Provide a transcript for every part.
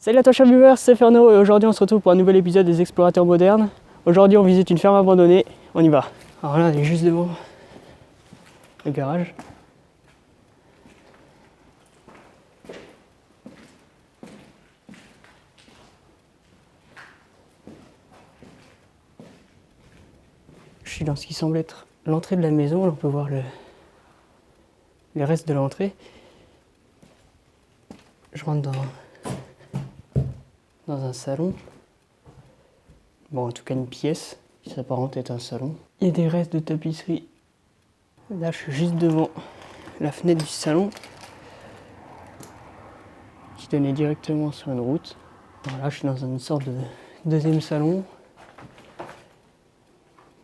Salut à toi chers viewers, c'est Ferno et aujourd'hui on se retrouve pour un nouvel épisode des Explorateurs modernes. Aujourd'hui on visite une ferme abandonnée, on y va. Alors là on est juste devant le garage. Je suis dans ce qui semble être l'entrée de la maison, là on peut voir les restes de l'entrée. Je rentre dans un salon. Bon, en tout cas une pièce qui s'apparente être un salon. Il y a des restes de tapisserie. Là, je suis juste devant la fenêtre du salon qui donnait directement sur une route. Alors là, je suis dans une sorte de deuxième salon.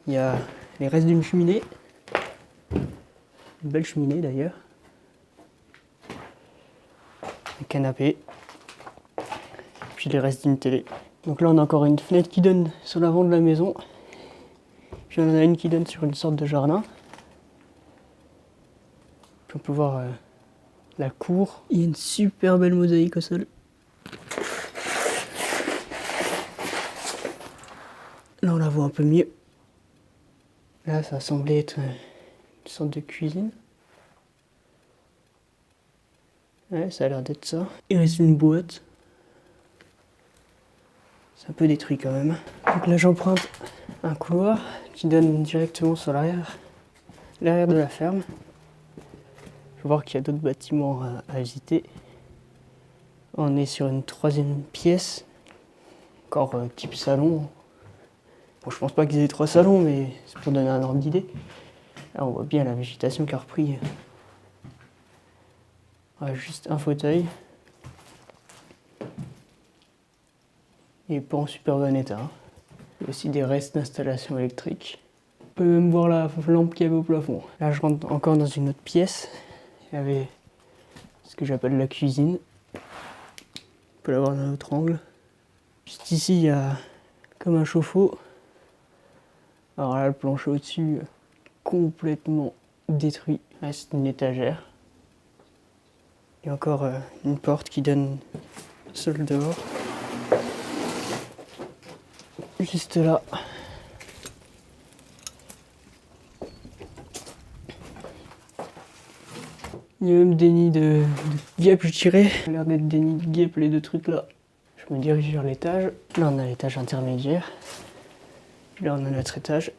Il y a les restes d'une cheminée. Une belle cheminée d'ailleurs. Un canapé. Puis les restes d'une télé. Donc là, on a encore une fenêtre qui donne sur l'avant de la maison. Puis on en a une qui donne sur une sorte de jardin. Puis on peut voir la cour. Il y a une super belle mosaïque au sol. Là, on la voit un peu mieux. Là, ça semblait être une sorte de cuisine. Ouais, ça a l'air d'être ça. Il reste une boîte. C'est un peu détruit quand même. Donc là, j'emprunte un couloir qui donne directement sur l'arrière de la ferme. Je vais voir qu'il y a d'autres bâtiments à visiter. On est sur une troisième pièce, encore type salon. Bon, je pense pas qu'ils aient 3 salons, mais c'est pour donner un ordre d'idée. Là, on voit bien la végétation qui a repris. Ouais, juste un fauteuil. Il n'est pas en super bon état. Il y a aussi des restes d'installation électrique. On peut même voir la lampe qu'il y avait au plafond. Là, je rentre encore dans une autre pièce. Il y avait ce que j'appelle la cuisine. On peut la voir d'un autre angle. Juste ici, il y a comme un chauffe-eau. Alors là, le plancher au-dessus, complètement détruit. Il reste une étagère. Il y a encore une porte qui donne sur le dehors. Juste là. Il y a même des nids de guêpes, je dirais. Ça a l'air d'être des nids de guêpes, les deux trucs là. Je me dirige vers l'étage. Là, on a l'étage intermédiaire. Puis là, on a notre étage.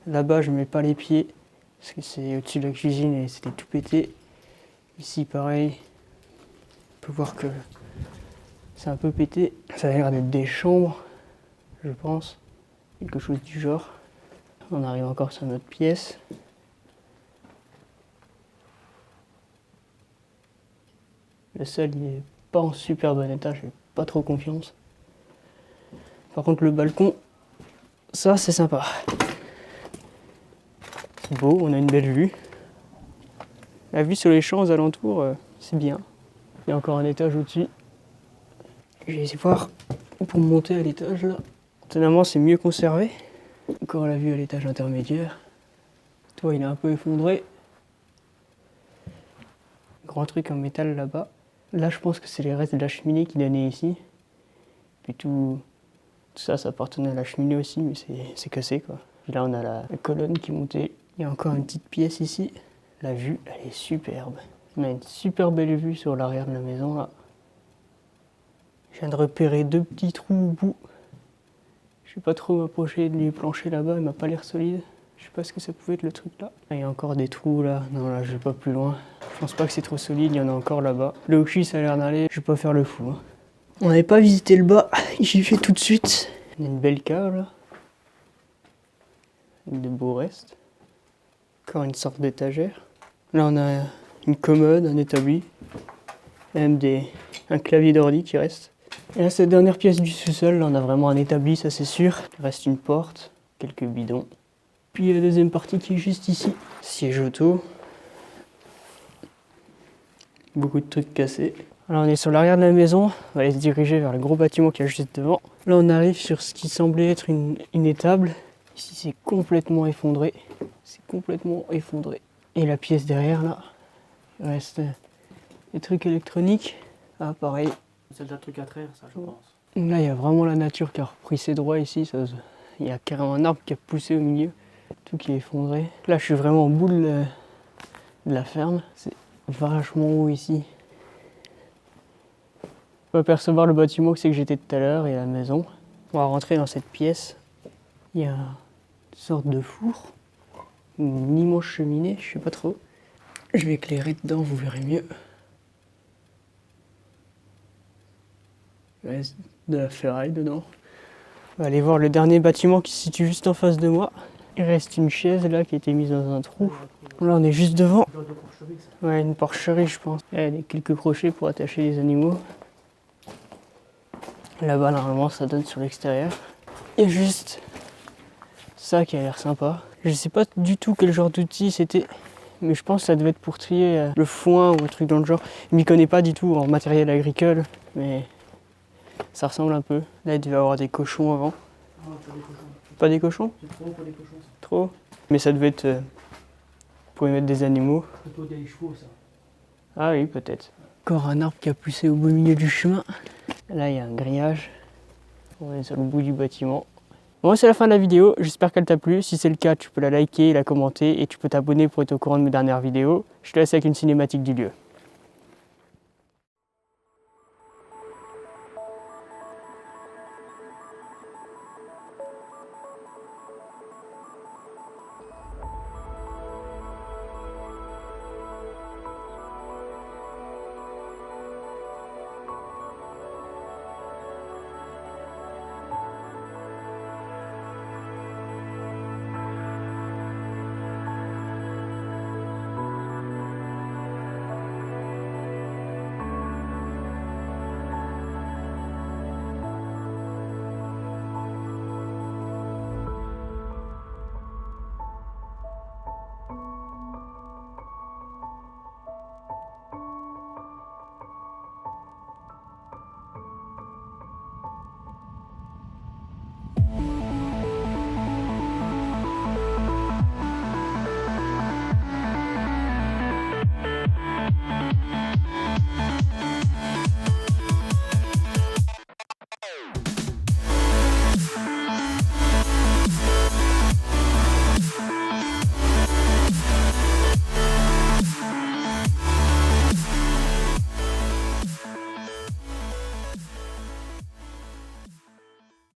Là-bas, je mets pas les pieds parce que c'est au-dessus de la cuisine et c'était tout pété. Ici, pareil. On peut voir que c'est un peu pété. Ça a l'air d'être des chambres, je pense. Quelque chose du genre. On arrive encore sur notre pièce. Le sol, il est pas en super bon état, j'ai pas trop confiance. Par contre, le balcon, ça, c'est sympa. C'est beau, on a une belle vue. La vue sur les champs aux alentours, c'est bien. Il y a encore un étage au-dessus. Je vais essayer de voir pour monter à l'étage là. Étonnamment, c'est mieux conservé. Encore la vue à l'étage intermédiaire. Le toit, il est un peu effondré. Grand truc en métal là-bas. Là, je pense que c'est les restes de la cheminée qui donnaient ici. Puis tout ça appartenait à la cheminée aussi, mais c'est cassé quoi. Puis là, on a la colonne qui montait. Il y a encore une petite pièce ici. La vue, elle est superbe. On a une super belle vue sur l'arrière de la maison là. Je viens de repérer 2 petits trous au bout. Je vais pas trop m'approcher du plancher là-bas, il m'a pas l'air solide. Je sais pas ce que ça pouvait être le truc là. Ah, il y a encore des trous là. Non, là, je vais pas plus loin. Je pense pas que c'est trop solide, il y en a encore là-bas. Le hockey, ça a l'air d'aller. Je vais pas faire le fou. Hein. On n'avait pas visité le bas, j'y vais tout de suite. On a une belle cave là. Avec de beaux restes. Encore une sorte d'étagère. Là, on a une commode, un établi. Et même un clavier d'ordi qui reste. Et là, cette dernière pièce du sous-sol, là, on a vraiment un établi, ça c'est sûr. Il reste une porte, quelques bidons. Puis la deuxième partie qui est juste ici. Siège auto. Beaucoup de trucs cassés. Alors on est sur l'arrière de la maison, on va aller se diriger vers le gros bâtiment qui est juste devant. Là on arrive sur ce qui semblait être une étable. Ici c'est complètement effondré. C'est complètement effondré. Et la pièce derrière là, il reste Les trucs électroniques, ah pareil. C'est le truc à traire, ça, je pense. Là, il y a vraiment la nature qui a repris ses droits ici. Il y a carrément un arbre qui a poussé au milieu, tout qui est effondré. Là, je suis vraiment au bout de la ferme. C'est vachement haut ici. On peut apercevoir le bâtiment que c'est que j'étais tout à l'heure et la maison. On va rentrer dans cette pièce. Il y a une sorte de four, une immense cheminée, je sais pas trop. Je vais éclairer dedans, vous verrez mieux. Il reste de la ferraille dedans. On va aller voir le dernier bâtiment qui se situe juste en face de moi. Il reste une chaise là qui a été mise dans un trou. Là on est juste devant. Ouais, une porcherie je pense. Il y a quelques crochets pour attacher les animaux. Là-bas normalement ça donne sur l'extérieur. Il y a juste ça qui a l'air sympa. Je sais pas du tout quel genre d'outil c'était, mais je pense que ça devait être pour trier le foin ou un truc dans le genre. Je m'y connais pas du tout en matériel agricole, mais ça ressemble un peu. Là il devait y avoir des cochons avant. Ah, Pas des cochons? c'est trop pour les cochons. Trop. Mais ça devait être pour y mettre des animaux. Plutôt des chevaux, ça. Ah oui, peut-être. Encore un arbre qui a poussé au beau milieu du chemin. Là, il y a un grillage. On est sur le bout du bâtiment. Bon, c'est la fin de la vidéo. J'espère qu'elle t'a plu. Si c'est le cas, tu peux la liker, la commenter et tu peux t'abonner pour être au courant de mes dernières vidéos. Je te laisse avec une cinématique du lieu.